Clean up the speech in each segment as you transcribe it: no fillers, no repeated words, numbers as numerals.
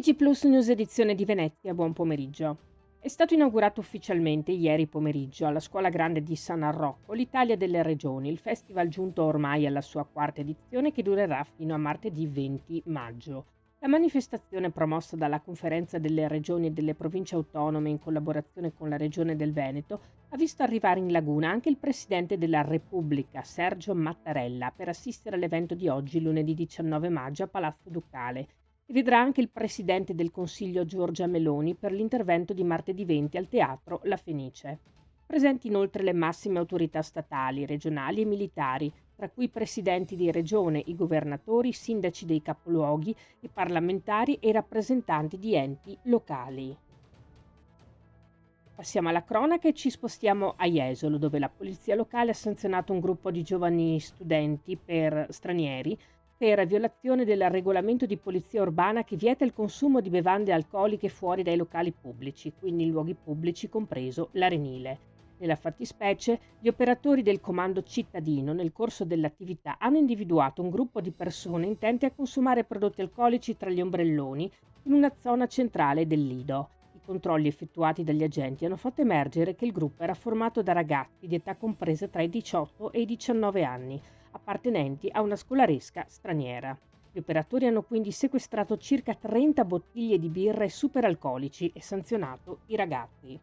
TG Plus News edizione di Venezia, buon pomeriggio. È stato inaugurato ufficialmente ieri pomeriggio alla Scuola Grande di San Rocco l'Italia delle Regioni, il festival giunto ormai alla sua quarta edizione che durerà fino a martedì 20 maggio. La manifestazione promossa dalla Conferenza delle Regioni e delle Province Autonome in collaborazione con la Regione del Veneto ha visto arrivare in laguna anche il Presidente della Repubblica, Sergio Mattarella, per assistere all'evento di oggi, lunedì 19 maggio, a Palazzo Ducale. E vedrà anche il Presidente del Consiglio Giorgia Meloni per l'intervento di martedì 20 al Teatro La Fenice. Presenti inoltre le massime autorità statali, regionali e militari, tra cui i presidenti di regione, i governatori, i sindaci dei capoluoghi, i parlamentari e i rappresentanti di enti locali. Passiamo alla cronaca e ci spostiamo a Jesolo, dove la polizia locale ha sanzionato un gruppo di giovani studenti stranieri per violazione del regolamento di polizia urbana che vieta il consumo di bevande alcoliche fuori dai locali pubblici, quindi in luoghi pubblici compreso l'arenile. Nella fattispecie, gli operatori del comando cittadino nel corso dell'attività hanno individuato un gruppo di persone intente a consumare prodotti alcolici tra gli ombrelloni in una zona centrale del Lido. I controlli effettuati dagli agenti hanno fatto emergere che il gruppo era formato da ragazzi di età compresa tra i 18 e i 19 anni, appartenenti a una scolaresca straniera. Gli operatori hanno quindi sequestrato circa 30 bottiglie di birra e superalcolici e sanzionato i ragazzi.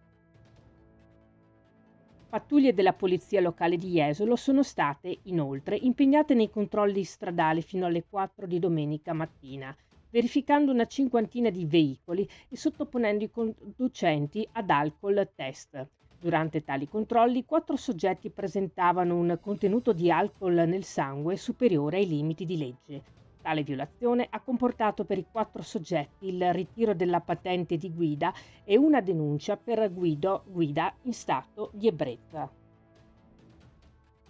Pattuglie della polizia locale di Jesolo sono state, inoltre, impegnate nei controlli stradali fino alle 4 di domenica mattina, verificando una cinquantina di veicoli e sottoponendo i conducenti ad alcol test. Durante tali controlli, 4 soggetti presentavano un contenuto di alcol nel sangue superiore ai limiti di legge. Tale violazione ha comportato per i 4 soggetti il ritiro della patente di guida e una denuncia per guida in stato di ebbrezza.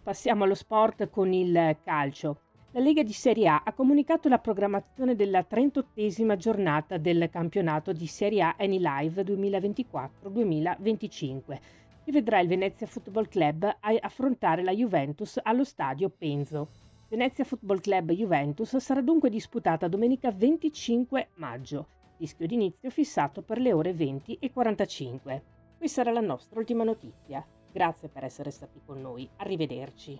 Passiamo allo sport con il calcio. La Lega di Serie A ha comunicato la programmazione della 38esima giornata del campionato di Serie A Anylive 2024-2025, che vedrà il Venezia Football Club affrontare la Juventus allo stadio Penzo. Venezia Football Club Juventus sarà dunque disputata domenica 25 maggio, rischio d'inizio fissato per le ore 20:45. Questa sarà la nostra ultima notizia. Grazie per essere stati con noi, arrivederci.